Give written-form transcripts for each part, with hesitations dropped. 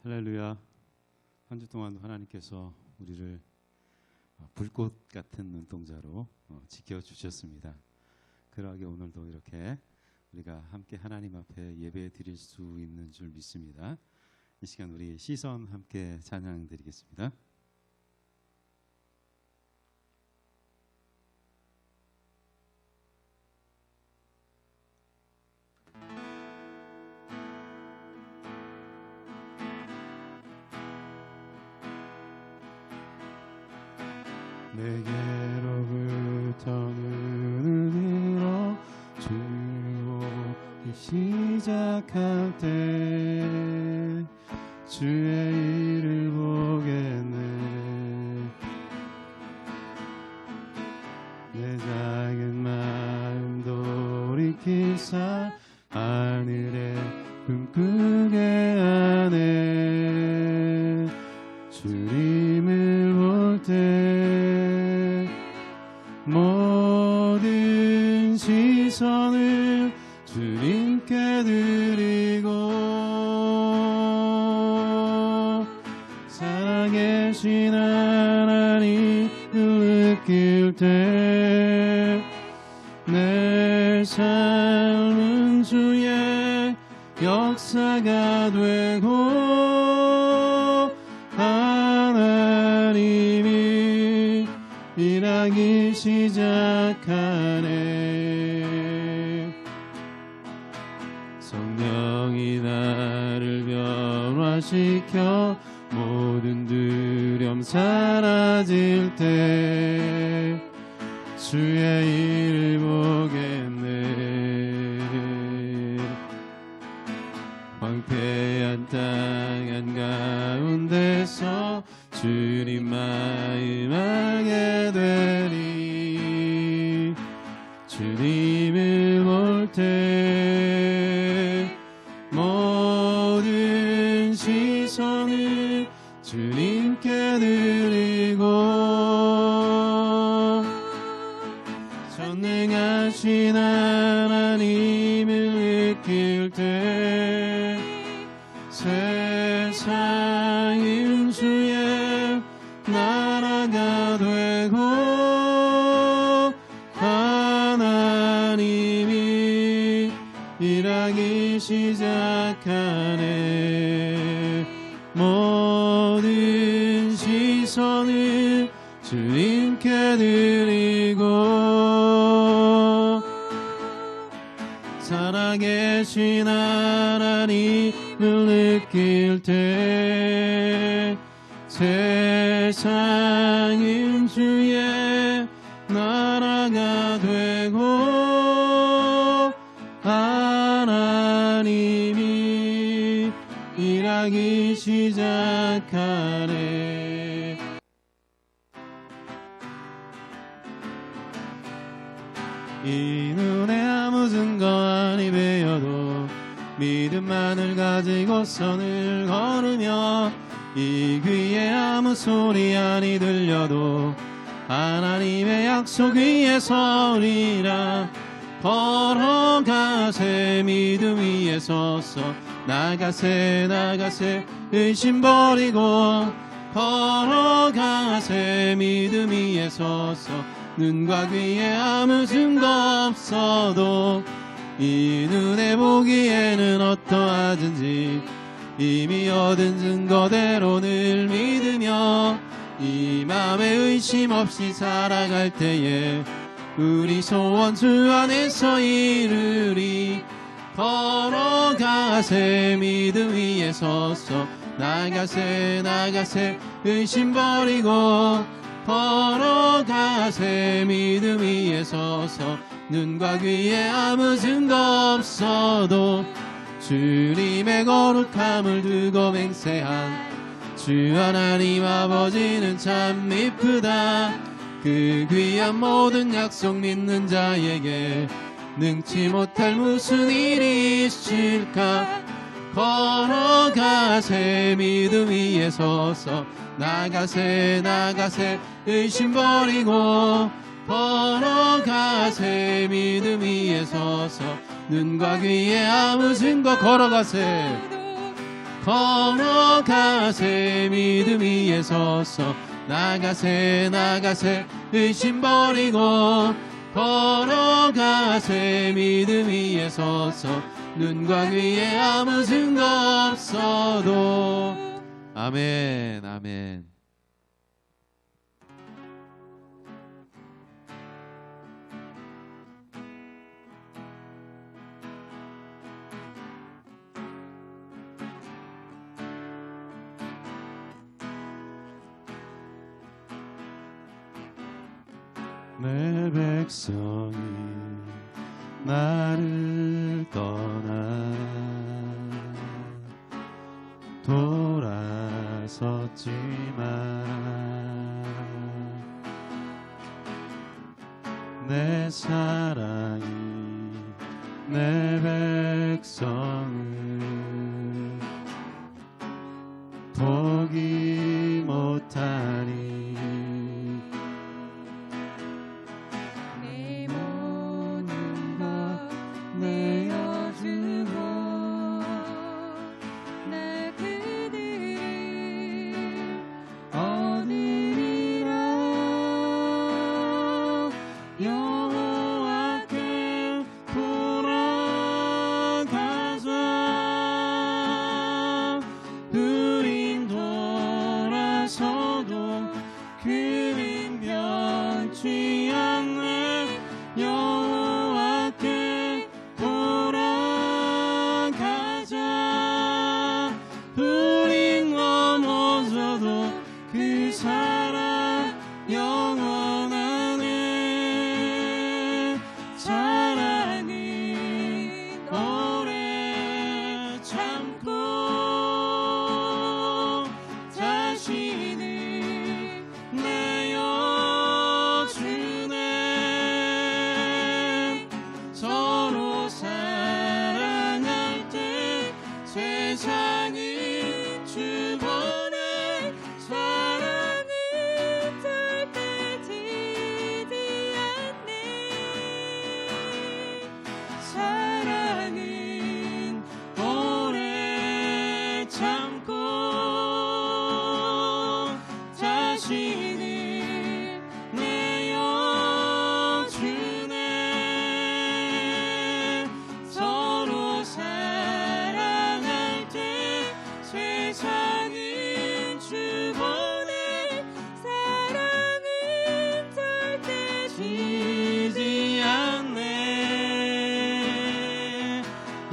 할렐루야. 한 주 동안도 하나님께서 우리를 불꽃 같은 눈동자로 지켜주셨습니다. 그러하게 오늘도 이렇게 우리가 함께 하나님 앞에 예배 드릴 수 있는 줄 믿습니다. 이 시간 우리 시선 함께 찬양 드리겠습니다. 내게로부터 눈을 들어 주를 보기 시작할 때 주의 일을 보겠네. 내 작은 마음 돌이키사 하늘에 꿈꾸게 하네. 주님을 볼 때 모든 시선을 주님께 드리고 살아계신 하나님을 느낄 때 내 삶은 주의 역사가 되고 하나님이 일하기 시작하네. 성령이 나를 변화시켜 모든 두려움 사라질 때 주의 일을 보겠네. 황폐한 땅 한가운데서 주님 마음 알게 되리. 주님을 볼 때 모든 시선을 주님께 드리고 전능하신 하나님을 느낄 때 세상은 주의 나라가 되고 하나님이 일하기 시작하네. 모든 시선을 주님께 드리고 살아계신 하나님을 느낄 때 세상은 주의 나라가 되고 하나님이 일하기 시작하네. 이 눈에 아무 증거 아니 배어도 믿음만을 가지고 선을 걸으며 이 귀에 아무 소리 아니 들려도 하나님의 약속 위에 서리라. 걸어가세 믿음 위에 서서 나가세 나가세 의심 버리고 걸어가세 믿음 위에 서서 눈과 귀에 아무 증거 없어도 이 눈에 보기에는 어떠하든지 이미 얻은 증거대로 늘 믿으며 이 맘에 의심 없이 살아갈 때에 우리 소원 주 안에서 이루리. 걸어가세 믿음 위에 서서 나가세 나가세 의심 버리고 걸어가세 믿음 위에 서서 눈과 귀에 아무 증거 없어도 주님의 거룩함을 두고 맹세한 주 하나님 아버지는 참 이쁘다. 그 귀한 모든 약속 믿는 자에게 능치 못할 무슨 일이 있을까. 걸어가세 믿음 위에 서서 나가세 나가세 의심 버리고 걸어가세 믿음 위에 서서 눈과 귀에 아무 증거 걸어가세 걸어가세 믿음 위에 서서 나가세 나가세 의심 버리고 걸어가세 믿음 위에 서서 눈과 귀에 아무 증거 없어도. 아멘 아멘. 내 백성이 나를 떠나 돌아섰지만 내 사랑이 내 백성을 포기 못하니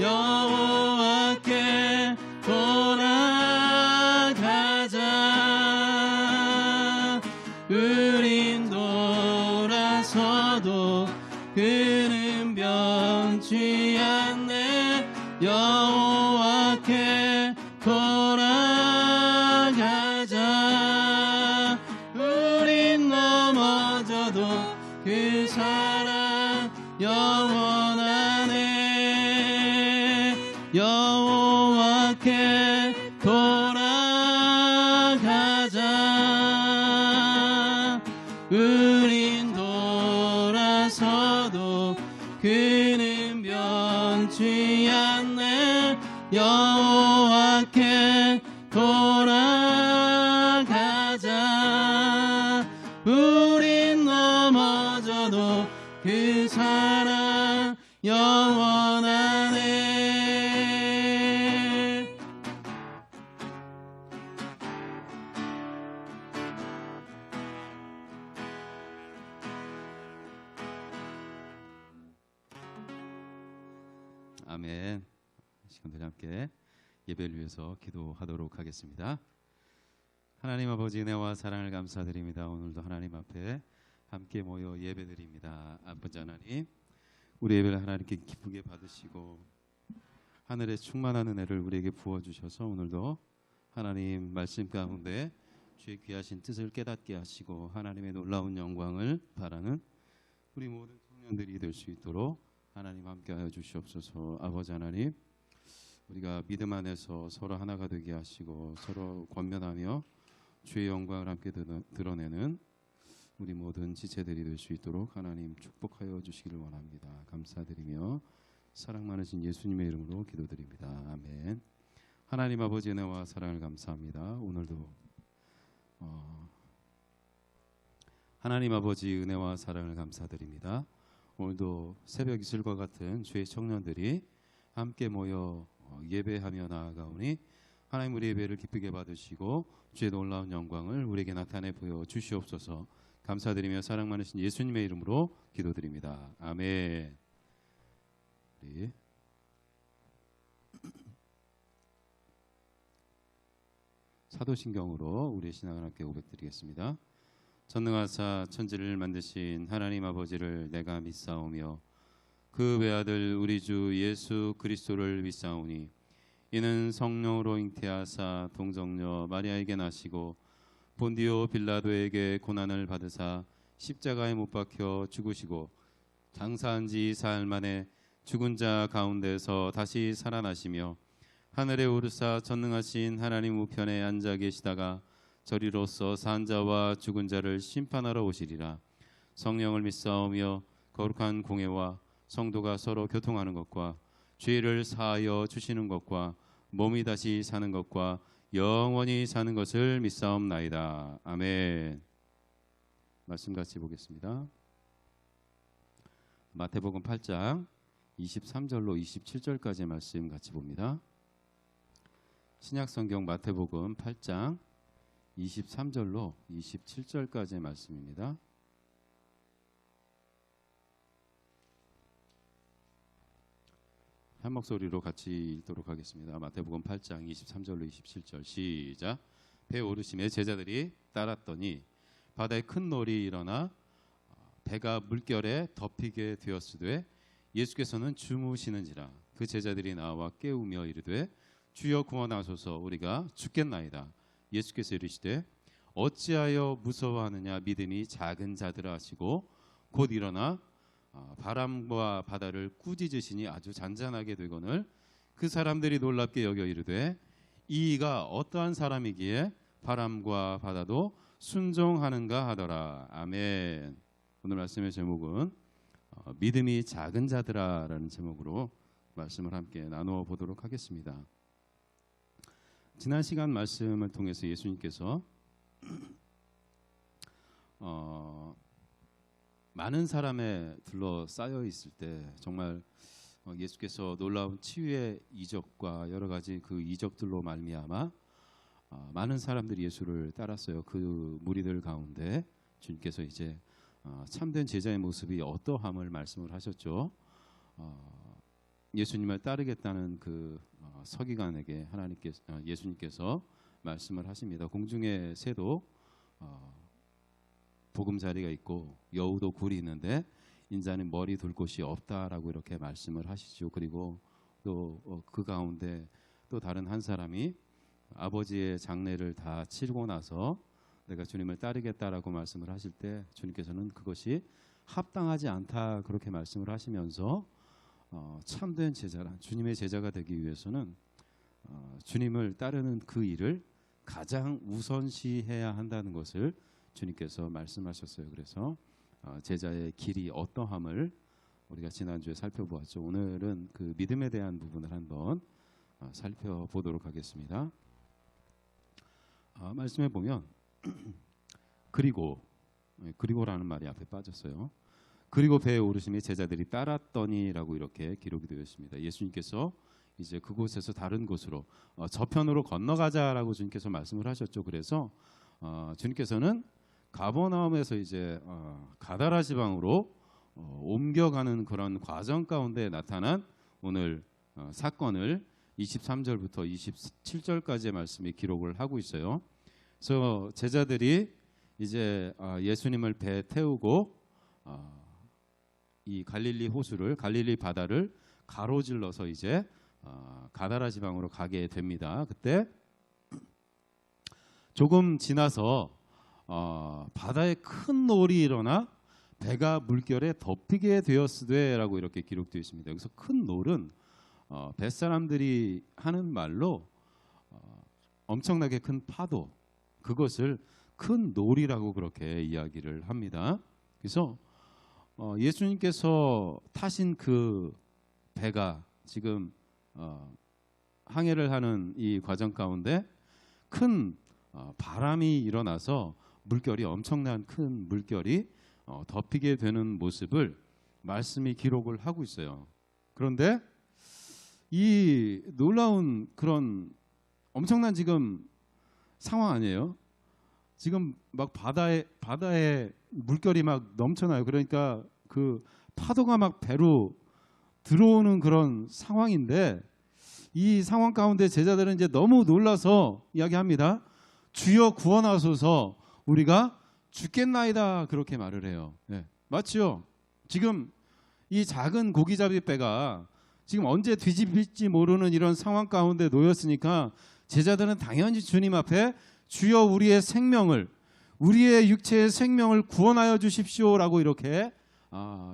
여호와께 돌아가자. 우린 돌아서도 그는 변치 않네. 여호와께 돌아가자. 우린 넘어져도 그 사랑 영원하네. 여호와께 돌아가자. 우린 돌아서도 그는 변치 않네. 여호와께 돌아가자. 우린 넘어져도 그 사랑 영원하네. 아멘. 시간들 함께 예배를 위해서 기도하도록 하겠습니다. 하나님 아버지, 은혜와 사랑을 감사드립니다. 오늘도 하나님 앞에 함께 모여 예배드립니다. 아버지 하나님, 우리 예배를 하나님께 기쁘게 받으시고 하늘의 충만한 은혜를 우리에게 부어주셔서 오늘도 하나님 말씀 가운데 주의 귀하신 뜻을 깨닫게 하시고 하나님의 놀라운 영광을 바라는 우리 모든 청년들이 될 수 있도록 하나님 함께하여 주시옵소서. 아버지 하나님, 우리가 믿음 안에서 서로 하나가 되게 하시고 서로 권면하며 주의 영광을 함께 드러내는 우리 모든 지체들이 될 수 있도록 하나님 축복하여 주시기를 원합니다. 감사드리며 사랑 많으신 예수님의 이름으로 기도드립니다. 아멘. 하나님 아버지 은혜와 사랑을 감사합니다. 오늘도 하나님 아버지 은혜와 사랑을 감사드립니다. 오늘도 새벽 이슬과 같은 주의 청년들이 함께 모여 예배하며 나아가오니 하나님 우리 예배를 기쁘게 받으시고 주의 놀라운 영광을 우리에게 나타내 보여 주시옵소서. 감사드리며 사랑 많으신 예수님의 이름으로 기도드립니다. 아멘. 우리 사도신경으로 우리의 신앙을 함께 고백드리겠습니다. 전능하사 천지를 만드신 하나님 아버지를 내가 믿사오며 그 외아들 우리 주 예수 그리스도를 믿사오니 이는 성령으로 잉태하사 동정녀 마리아에게 나시고 본디오 빌라도에게 고난을 받으사 십자가에 못 박혀 죽으시고 장사한 지 사흘 만에 죽은 자 가운데서 다시 살아나시며 하늘에 오르사 전능하신 하나님 우편에 앉아 계시다가 저리로서 산 자와 죽은 자를 심판하러 오시리라. 성령을 믿사오며 거룩한 공회와 성도가 서로 교통하는 것과 죄를 사하여 주시는 것과 몸이 다시 사는 것과 영원히 사는 것을 믿사옵나이다. 아멘. 말씀 같이 보겠습니다. 마태복음 8장 23절로 27절까지의 말씀 같이 봅니다. 신약성경 마태복음 8장 23절로 27절까지의 말씀입니다. 한 목소리로 같이 읽도록 하겠습니다. 마태복음 8장 23절로 27절 시작. 배 오르심에 제자들이 따랐더니 바다에 큰 놀이 일어나 배가 물결에 덮이게 되었으되 예수께서는 주무시는지라. 그 제자들이 나와 깨우며 이르되 주여 구원하소서 우리가 죽겠나이다. 예수께서 이르시되 어찌하여 무서워하느냐 믿음이 작은 자들아 하시고 곧 일어나 바람과 바다를 꾸짖으시니 아주 잔잔하게 되거늘 그 사람들이 놀랍게 여겨 이르되 이가 어떠한 사람이기에 바람과 바다도 순종하는가 하더라. 아멘. 오늘 말씀의 제목은 믿음이 작은 자들아라는 제목으로 말씀을 함께 나누어 보도록 하겠습니다. 지난 시간 말씀을 통해서 예수님께서 많은 사람에 둘러싸여 있을 때 정말 예수께서 놀라운 치유의 이적과 여러 가지 그 이적들로 말미암아 많은 사람들이 예수를 따랐어요. 그 무리들 가운데 주님께서 이제 참된 제자의 모습이 어떠함을 말씀을 하셨죠. 예수님을 따르겠다는 그 서기관에게 예수님께서 말씀을 하십니다. 공중의 새도 보금자리가 있고 여우도 굴이 있는데 인자는 머리 둘 곳이 없다라고 이렇게 말씀을 하시죠. 그리고 또 그 가운데 또 다른 한 사람이 아버지의 장례를 다 치르고 나서 내가 주님을 따르겠다라고 말씀을 하실 때 주님께서는 그것이 합당하지 않다 그렇게 말씀을 하시면서 참된 제자란 주님의 제자가 되기 위해서는 주님을 따르는 그 일을 가장 우선시해야 한다는 것을 주님께서 말씀하셨어요. 그래서 제자의 길이 어떠함을 우리가 지난주에 살펴보았죠. 오늘은 그 믿음에 대한 부분을 한번 살펴보도록 하겠습니다. 말씀해 보면 그리고라는 말이 앞에 빠졌어요. 그리고 배에 오르심에 제자들이 따랐더니라고 이렇게 기록이 되어 있습니다. 예수님께서 이제 그곳에서 다른 곳으로 저편으로 건너가자라고 주님께서 말씀을 하셨죠. 그래서 주님께서는 가버나움에서 이제 가다라 지방으로 옮겨가는 그런 과정 가운데 나타난 오늘 사건을 23절부터 27절까지의 말씀이 기록을 하고 있어요. 그래서 제자들이 이제 예수님을 배에 태우고 이 갈릴리 바다를 가로질러서 이제 가다라 지방으로 가게 됩니다. 그때 조금 지나서 바다에 큰 놀이 일어나 배가 물결에 덮이게 되었으되라고 이렇게 기록되어 있습니다. 여기서 큰 놀은 뱃사람들이 하는 말로 엄청나게 큰 파도, 그것을 큰 놀이라고 그렇게 이야기를 합니다. 그래서 예수님께서 타신 그 배가 지금 항해를 하는 이 과정 가운데 큰 바람이 일어나서 물결이 엄청난 큰 물결이 덮이게 되는 모습을 말씀이 기록을 하고 있어요. 그런데 이 놀라운 그런 엄청난 지금 상황 아니에요? 지금 막 바다에 물결이 막 넘쳐나요. 그러니까 그 파도가 막 배로 들어오는 그런 상황인데 이 상황 가운데 제자들은 이제 너무 놀라서 이야기합니다. 주여 구원하소서 우리가 죽겠나이다 그렇게 말을 해요. 네, 맞죠? 지금 이 작은 고기잡이 배가 지금 언제 뒤집힐지 모르는 이런 상황 가운데 놓였으니까 제자들은 당연히 주님 앞에 주여 우리의 생명을 우리의 육체의 생명을 구원하여 주십시오라고 이렇게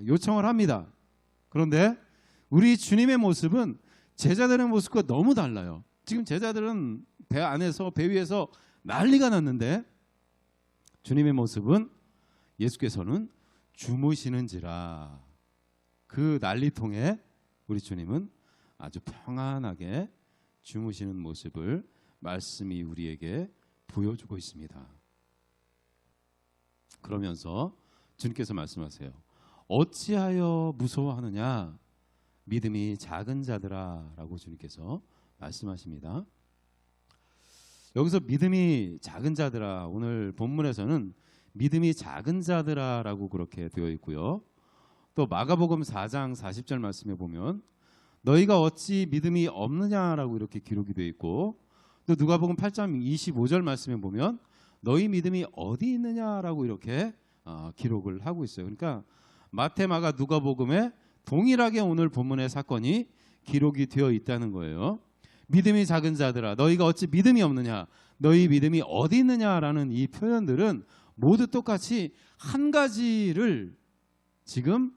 요청을 합니다. 그런데 우리 주님의 모습은 제자들의 모습과 너무 달라요. 지금 제자들은 배 안에서 배 위에서 난리가 났는데 주님의 모습은 예수께서는 주무시는지라 그 난리통에 우리 주님은 아주 평안하게 주무시는 모습을 말씀이 우리에게 보여주고 있습니다. 그러면서 주님께서 말씀하세요. 어찌하여 무서워하느냐 믿음이 작은 자들아 라고 주님께서 말씀하십니다. 여기서 믿음이 작은 자들아 오늘 본문에서는 믿음이 작은 자들아 라고 그렇게 되어 있고요. 또 마가복음 4장 40절 말씀에 보면 너희가 어찌 믿음이 없느냐라고 이렇게 기록이 되어 있고 또 누가복음 8장 25절 말씀에 보면 너희 믿음이 어디 있느냐라고 이렇게 기록을 하고 있어요. 그러니까 마태, 마가, 누가복음에 동일하게 오늘 본문의 사건이 기록이 되어 있다는 거예요. 믿음이 작은 자들아 너희가 어찌 믿음이 없느냐 너희 믿음이 어디 있느냐라는 이 표현들은 모두 똑같이 한 가지를 지금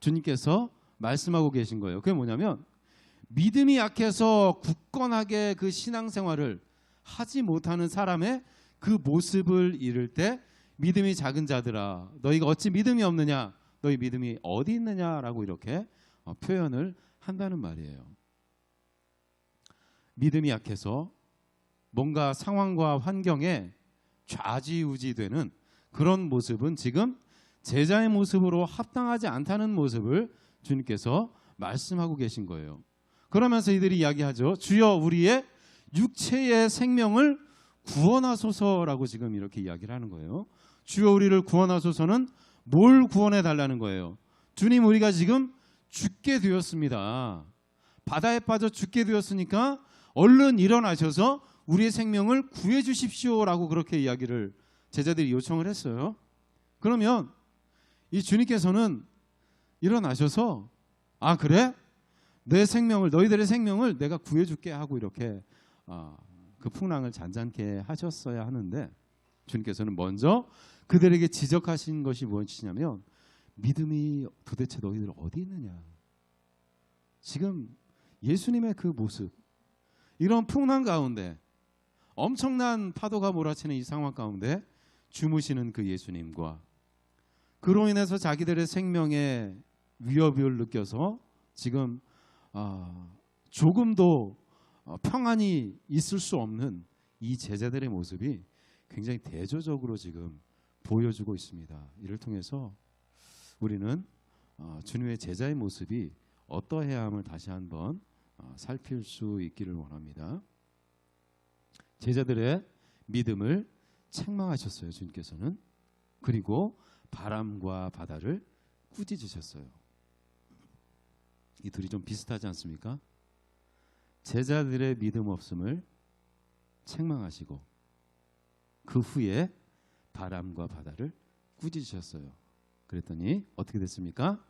주님께서 말씀하고 계신 거예요. 그게 뭐냐면 믿음이 약해서 굳건하게 그 신앙생활을 하지 못하는 사람의 그 모습을 이룰 때 믿음이 작은 자들아 너희가 어찌 믿음이 없느냐 너희 믿음이 어디 있느냐라고 이렇게 표현을 한다는 말이에요. 믿음이 약해서 뭔가 상황과 환경에 좌지우지되는 그런 모습은 지금 제자의 모습으로 합당하지 않다는 모습을 주님께서 말씀하고 계신 거예요. 그러면서 이들이 이야기하죠. 주여 우리의 육체의 생명을 구원하소서라고 지금 이렇게 이야기를 하는 거예요. 주여 우리를 구원하소서는 뭘 구원해 달라는 거예요? 주님 우리가 지금 죽게 되었습니다. 바다에 빠져 죽게 되었으니까 얼른 일어나셔서 우리의 생명을 구해 주십시오라고 그렇게 이야기를 제자들이 요청을 했어요. 그러면 이 주님께서는 일어나셔서 아 그래? 내 생명을 너희들의 생명을 내가 구해 줄게 하고 이렇게 그 풍랑을 잔잔케 하셨어야 하는데 주님께서는 먼저 그들에게 지적하신 것이 무엇이냐면 믿음이 도대체 너희들 어디 있느냐. 지금 예수님의 그 모습 이런 풍랑 가운데 엄청난 파도가 몰아치는 이 상황 가운데 주무시는 그 예수님과 그로 인해서 자기들의 생명에 위협을 느껴서 지금 조금도 평안이 있을 수 없는 이 제자들의 모습이 굉장히 대조적으로 지금 보여주고 있습니다. 이를 통해서 우리는 주님의 제자의 모습이 어떠해야 함을 다시 한번 살필 수 있기를 원합니다. 제자들의 믿음을 책망하셨어요. 주님께서는. 그리고 바람과 바다를 꾸짖으셨어요. 이 둘이 좀 비슷하지 않습니까? 제자들의 믿음 없음을 책망하시고 그 후에 바람과 바다를 꾸짖으셨어요. 그랬더니 어떻게 됐습니까?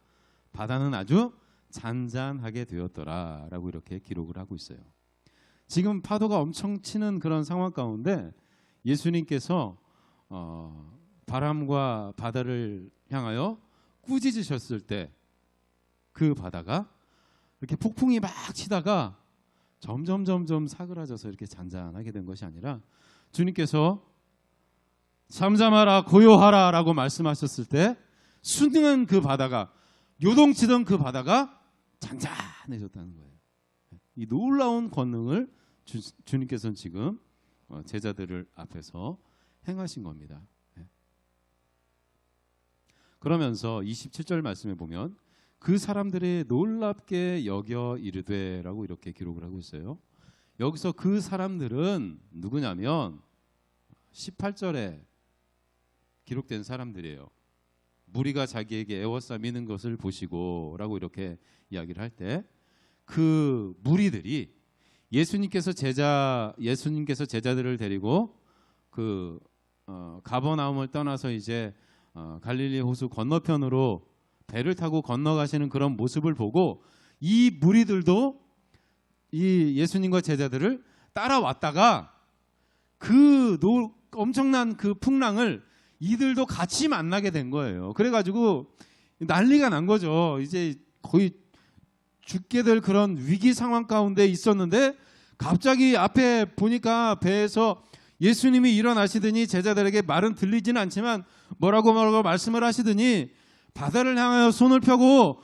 바다는 아주 잔잔하게 되었더라 라고 이렇게 기록을 하고 있어요. 지금 파도가 엄청 치는 그런 상황 가운데 예수님께서 바람과 바다를 향하여 꾸짖으셨을 때 그 바다가 이렇게 폭풍이 막 치다가 점점 사그라져서 이렇게 잔잔하게 된 것이 아니라 주님께서 잠잠하라 고요하라 라고 말씀하셨을 때 순응한 그 바다가 요동치던 그 바다가 잔잔해졌다는 거예요. 이 놀라운 권능을 주님께서는 지금 제자들을 앞에서 행하신 겁니다. 그러면서 27절 말씀에 보면 그 사람들이 놀랍게 여겨 이르되라고 이렇게 기록을 하고 있어요. 여기서 그 사람들은 누구냐면 18절에 기록된 사람들이에요. 무리가 자기에게 애워싸 미는 것을 보시고라고 이렇게 이야기를 할 때 그 무리들이 예수님께서 제자들을 데리고 그 가버나움을 떠나서 이제 갈릴리 호수 건너편으로 배를 타고 건너가시는 그런 모습을 보고 이 무리들도 이 예수님과 제자들을 따라왔다가 그 엄청난 그 풍랑을 이들도 같이 만나게 된 거예요. 그래가지고 난리가 난 거죠. 이제 거의 죽게 될 그런 위기 상황 가운데 있었는데 갑자기 앞에 보니까 배에서 예수님이 일어나시더니 제자들에게 말은 들리지는 않지만 뭐라고 말씀을 하시더니 바다를 향하여 손을 펴고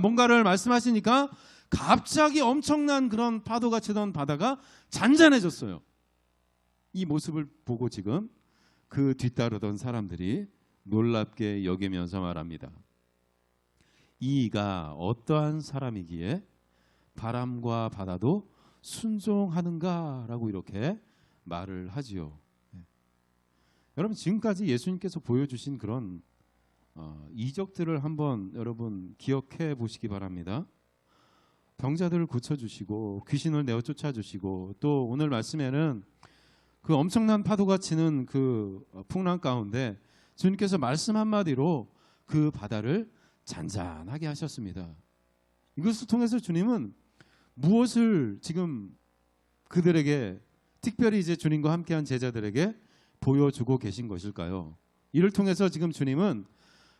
뭔가를 말씀하시니까 갑자기 엄청난 그런 파도가 치던 바다가 잔잔해졌어요. 이 모습을 보고 지금 그 뒤따르던 사람들이 놀랍게 여기면서 말합니다. 이가 어떠한 사람이기에 바람과 바다도 순종하는가라고 이렇게 말을 하지요. 여러분 지금까지 예수님께서 보여주신 그런 이적들을 한번 여러분 기억해 보시기 바랍니다. 병자들을 고쳐주시고 귀신을 내어 쫓아주시고 또 오늘 말씀에는 그 엄청난 파도가 치는 그 풍랑 가운데 주님께서 말씀 한마디로 그 바다를 잔잔하게 하셨습니다. 이것을 통해서 주님은 무엇을 지금 그들에게 특별히 이제 주님과 함께한 제자들에게 보여주고 계신 것일까요? 이를 통해서 지금 주님은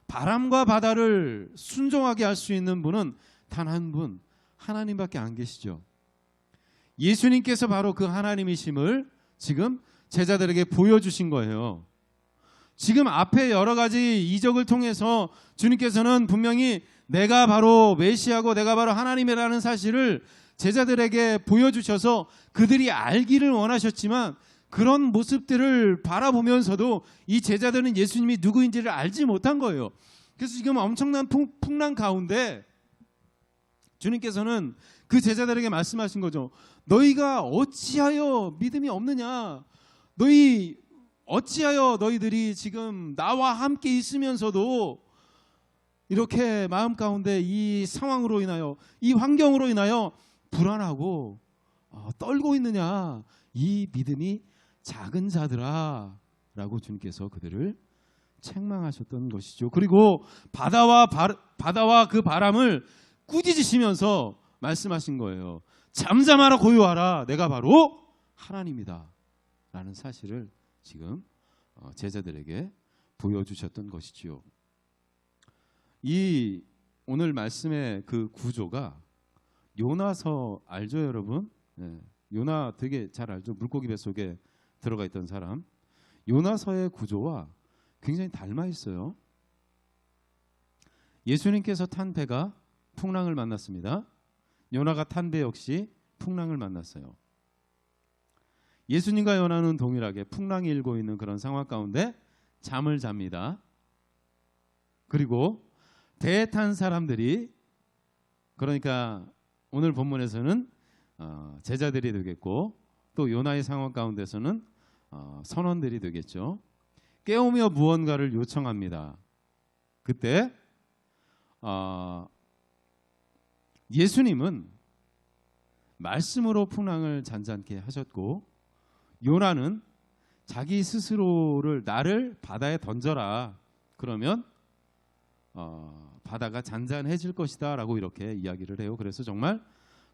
바람과 바다를 순종하게 할 수 있는 분은 단 한 분, 하나님밖에 안 계시죠. 예수님께서 바로 그 하나님이심을 지금 제자들에게 보여주신 거예요. 지금 앞에 여러 가지 이적을 통해서 주님께서는 분명히 내가 바로 메시아고 내가 바로 하나님이라는 사실을 제자들에게 보여주셔서 그들이 알기를 원하셨지만 그런 모습들을 바라보면서도 이 제자들은 예수님이 누구인지를 알지 못한 거예요. 그래서 지금 엄청난 풍랑 가운데 주님께서는 그 제자들에게 말씀하신 거죠. 너희가 어찌하여 믿음이 없느냐? 어찌하여 너희들이 지금 나와 함께 있으면서도 이렇게 마음 가운데 이 상황으로 인하여 이 환경으로 인하여 불안하고 떨고 있느냐? 이 믿음이 작은 자들아 라고 주님께서 그들을 책망하셨던 것이죠. 그리고 바다와 그 바람을 꾸짖으시면서 말씀하신 거예요. 잠잠하라 고요하라 내가 바로 하나님이다 라는 사실을 지금 제자들에게 보여주셨던 것이지요. 이 오늘 말씀의 그 구조가 요나서 알죠 여러분? 네. 요나 되게 잘 알죠. 물고기 뱃속에 들어가 있던 사람. 요나서의 구조와 굉장히 닮아 있어요. 예수님께서 탄 배가 풍랑을 만났습니다. 요나가 탄 배 역시 풍랑을 만났어요. 예수님과 요나는 동일하게 풍랑이 일고 있는 그런 상황 가운데 잠을 잡니다. 그리고 배에 탄 사람들이 그러니까 오늘 본문에서는 제자들이 되겠고 또 요나의 상황 가운데서는 선원들이 되겠죠. 깨우며 무언가를 요청합니다. 그때 예수님은 말씀으로 풍랑을 잔잔케 하셨고 요나는 자기 스스로를 나를 바다에 던져라. 그러면 바다가 잔잔해질 것이다 라고 이렇게 이야기를 해요. 그래서 정말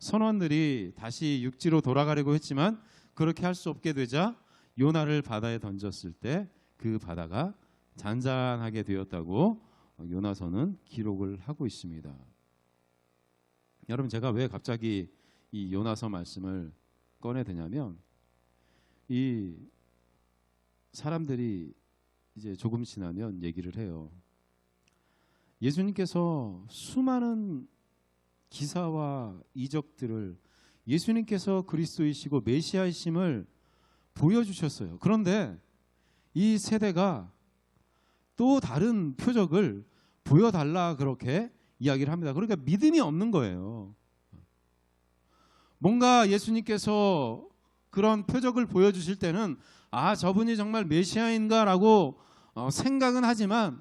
선원들이 다시 육지로 돌아가려고 했지만 그렇게 할 수 없게 되자 요나를 바다에 던졌을 때 그 바다가 잔잔하게 되었다고 요나서는 기록을 하고 있습니다. 여러분 제가 왜 갑자기 이 요나서 말씀을 꺼내드냐면 이 사람들이 이제 조금 지나면 얘기를 해요. 예수님께서 수많은 기사와 이적들을 예수님께서 그리스도이시고 메시아이심을 보여주셨어요. 그런데 이 세대가 또 다른 표적을 보여달라 그렇게 이야기를 합니다. 그러니까 믿음이 없는 거예요. 뭔가 예수님께서 그런 표적을 보여주실 때는 저분이 정말 메시아인가라고 생각은 하지만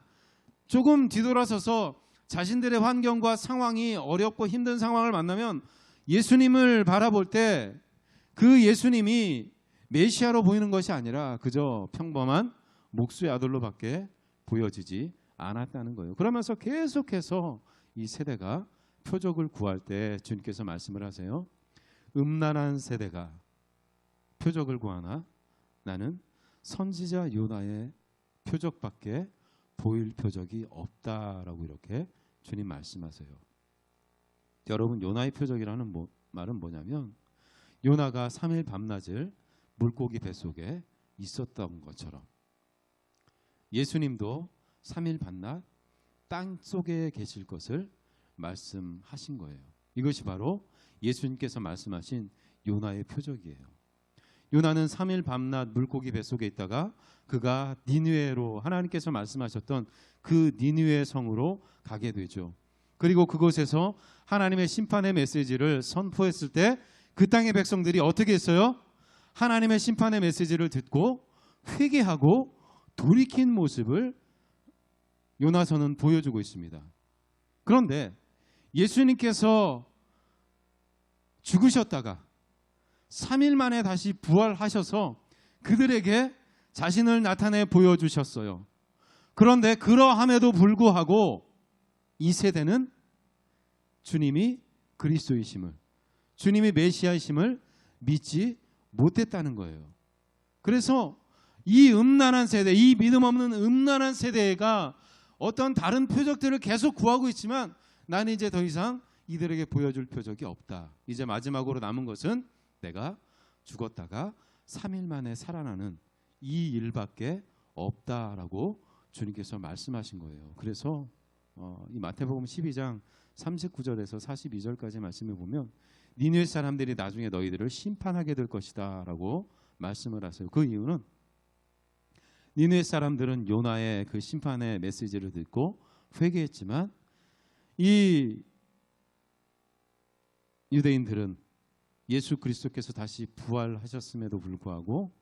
조금 뒤돌아서서 자신들의 환경과 상황이 어렵고 힘든 상황을 만나면 예수님을 바라볼 때 그 예수님이 메시아로 보이는 것이 아니라 그저 평범한 목수의 아들로밖에 보여지지 않았다는 거예요. 그러면서 계속해서 이 세대가 표적을 구할 때 주님께서 말씀을 하세요. 음란한 세대가 표적을 구하나 나는 선지자 요나의 표적밖에 보일 표적이 없다라고 이렇게 주님 말씀하세요. 여러분, 요나의 표적이라는 말은 뭐냐면 요나가 3일 밤낮을 물고기 뱃속에 있었던 것처럼 예수님도 3일 밤낮 땅 속에 계실 것을 말씀하신 거예요. 이것이 바로 예수님께서 말씀하신 요나의 표적이에요. 요나는 3일 밤낮 물고기 뱃속에 있다가 그가 니느웨로 하나님께서 말씀하셨던 그 니느웨 성으로 가게 되죠. 그리고 그곳에서 하나님의 심판의 메시지를 선포했을 때 그 땅의 백성들이 어떻게 했어요? 하나님의 심판의 메시지를 듣고 회개하고 돌이킨 모습을 요나서는 보여주고 있습니다. 그런데 예수님께서 죽으셨다가 3일 만에 다시 부활하셔서 그들에게 자신을 나타내 보여주셨어요. 그런데 그러함에도 불구하고 이 세대는 주님이 그리스도이심을, 주님이 메시아이심을 믿지 못했다는 거예요. 그래서 이 음란한 세대, 이 믿음 없는 음란한 세대가 어떤 다른 표적들을 계속 구하고 있지만 나는 이제 더 이상 이들에게 보여줄 표적이 없다. 이제 마지막으로 남은 것은 내가 죽었다가 3일 만에 살아나는 이 일밖에 없다라고 주님께서 말씀하신 거예요. 그래서 이 마태복음 12장 39절에서 42절까지 말씀을 보면 니느웨 사람들이 나중에 너희들을 심판하게 될 것이다 라고 말씀을 하세요. 그 이유는 니느웨 사람들은 요나의 그 심판의 메시지를 듣고 회개했지만 이 유대인들은 예수 그리스도께서 다시 부활하셨음에도 불구하고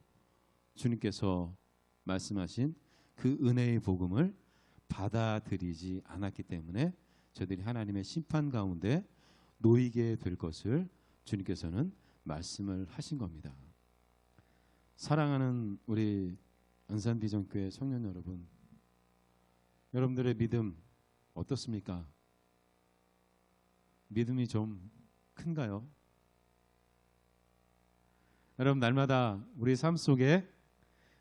주님께서 말씀하신 그 은혜의 복음을 받아들이지 않았기 때문에 저들이 하나님의 심판 가운데 놓이게 될 것을 주님께서는 말씀을 하신 겁니다. 사랑하는 우리 안산비전교회 청년 여러분, 여러분들의 믿음 어떻습니까? 믿음이 좀 큰가요? 여러분, 날마다 우리 삶 속에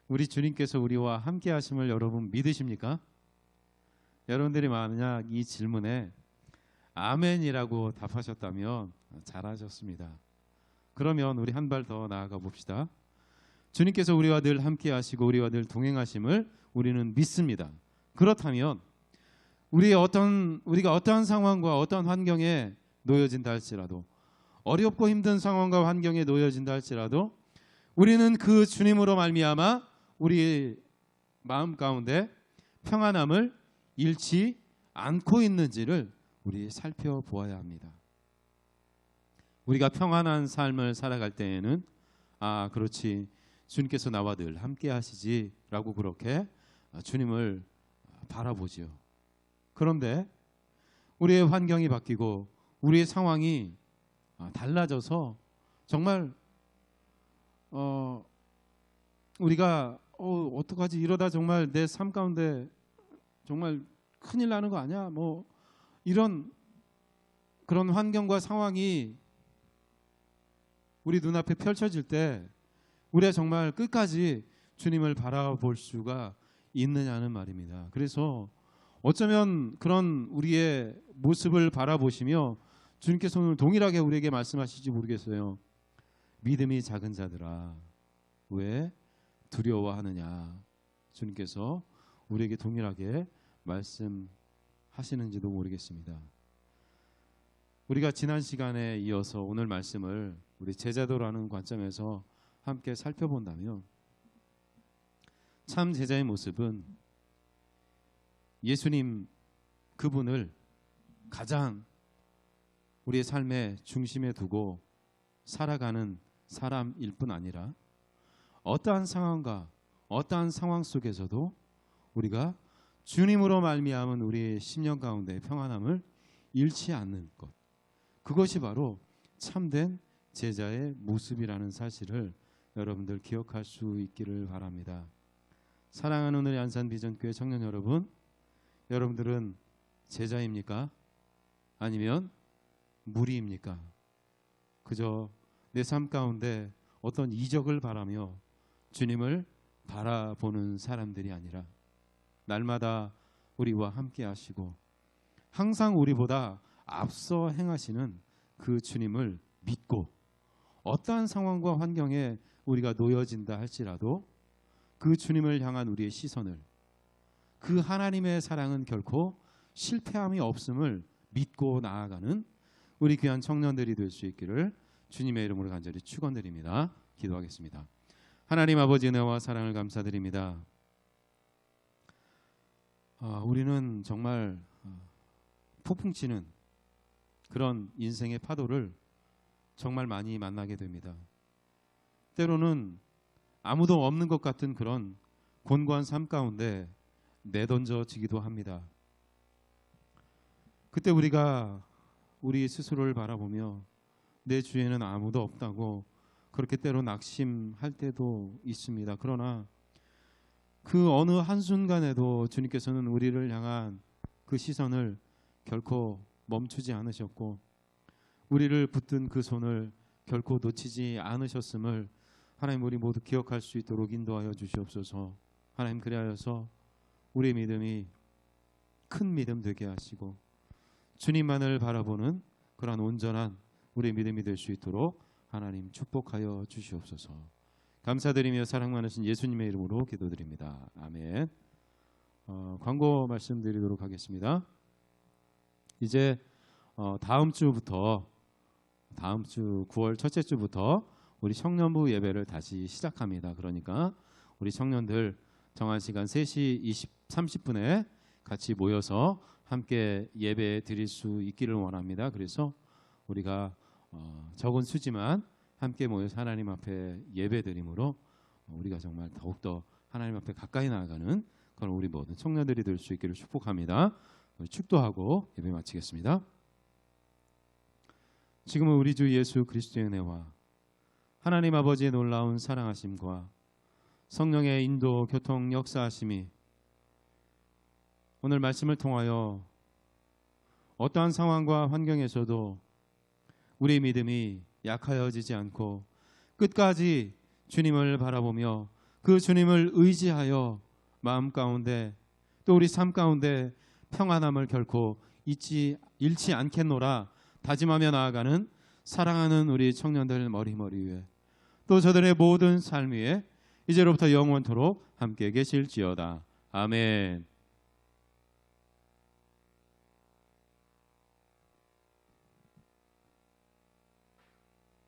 우리 주님께서 우리와 함께 하심을 여러분 믿으십니까? 여러분들이 만약 이 질문에 아멘이라고 답하셨다면 잘하셨습니다. 그러면 우리 한 발 더 나아가 봅시다. 주님께서 우리와 늘 함께 하시고 우리와 늘 동행하심을 우리는 믿습니다. 그렇다면 우리가 어떠한 상황과 어떠한 환경에 놓여진다 할지라도, 어렵고 힘든 상황과 환경에 놓여진다 할지라도 우리는 그 주님으로 말미암아 우리 마음 가운데 평안함을 잃지 않고 있는지를 우리 살펴보아야 합니다. 우리가 평안한 삶을 살아갈 때에는 그렇지, 주님께서 나와 늘 함께 하시지라고 그렇게 주님을 바라보지요. 그런데 우리의 환경이 바뀌고 우리의 상황이 달라져서 정말 우리가 어떡하지, 이러다 정말 내 삶 가운데 정말 큰일 나는 거 아니야? 뭐 이런 그런 환경과 상황이 우리 눈앞에 펼쳐질 때 우리가 정말 끝까지 주님을 바라볼 수가 있느냐는 말입니다. 그래서 어쩌면 그런 우리의 모습을 바라보시며 주님께서 오늘 동일하게 우리에게 말씀하실지 모르겠어요. 믿음이 작은 자들아 왜 두려워하느냐. 주님께서 우리에게 동일하게 말씀하시는지도 모르겠습니다. 우리가 지난 시간에 이어서 오늘 말씀을 우리 제자도라는 관점에서 함께 살펴본다면 참 제자의 모습은 예수님 그분을 가장 우리의 삶의 중심에 두고 살아가는 사람일 뿐 아니라 어떠한 상황과 어떠한 상황 속에서도 우리가 주님으로 말미암은 우리의 심령 가운데 평안함을 잃지 않는 것, 그것이 바로 참된 제자의 모습이라는 사실을 여러분들 기억할 수 있기를 바랍니다. 사랑하는 우리 안산비전교회 청년 여러분, 여러분들은 제자입니까? 아니면 무리입니까? 그저 내 삶 가운데 어떤 이적을 바라며 주님을 바라보는 사람들이 아니라 날마다 우리와 함께 하시고 항상 우리보다 앞서 행하시는 그 주님을 믿고 어떠한 상황과 환경에 우리가 놓여진다 할지라도 그 주님을 향한 우리의 시선을, 그 하나님의 사랑은 결코 실패함이 없음을 믿고 나아가는 우리 귀한 청년들이 될 수 있기를 주님의 이름으로 간절히 축원드립니다. 기도하겠습니다. 하나님 아버지 은혜와 사랑을 감사드립니다. 우리는 정말 폭풍치는 그런 인생의 파도를 정말 많이 만나게 됩니다. 때로는 아무도 없는 것 같은 그런 곤고한 삶 가운데 내던져지기도 합니다. 그때 우리가 우리 스스로를 바라보며 내 주위에는 아무도 없다고 그렇게 때로 낙심할 때도 있습니다. 그러나 그 어느 한순간에도 주님께서는 우리를 향한 그 시선을 결코 멈추지 않으셨고 우리를 붙든 그 손을 결코 놓치지 않으셨음을 하나님 우리 모두 기억할 수 있도록 인도하여 주시옵소서. 하나님 그리하여서 우리의 믿음이 큰 믿음 되게 하시고 주님만을 바라보는 그러한 온전한 우리의 믿음이 될 수 있도록 하나님 축복하여 주시옵소서. 감사드리며 사랑 많으신 예수님의 이름으로 기도드립니다. 아멘. 광고 말씀드리도록 하겠습니다. 이제 다음 주 9월 첫째 주부터 우리 청년부 예배를 다시 시작합니다. 그러니까 우리 청년들 정한 시간 3시 30분에 같이 모여서 함께 예배 드릴 수 있기를 원합니다. 그래서 우리가 적은 수지만 함께 모여서 하나님 앞에 예배 드림으로 우리가 정말 더욱더 하나님 앞에 가까이 나아가는 그런 우리 모든 청년들이 될 수 있기를 축복합니다. 축도하고 예배 마치겠습니다. 지금은 우리 주 예수 그리스도의 은혜와 하나님 아버지의 놀라운 사랑하심과 성령의 인도 교통 역사하심이 오늘 말씀을 통하여 어떠한 상황과 환경에서도 우리의 믿음이 약하여지지 않고 끝까지 주님을 바라보며 그 주님을 의지하여 마음 가운데 또 우리 삶 가운데 평안함을 결코 잃지 않겠노라 다짐하며 나아가는 사랑하는 우리 청년들 머리 위에 또 저들의 모든 삶 위에 이제로부터 영원토록 함께 계실지어다. 아멘.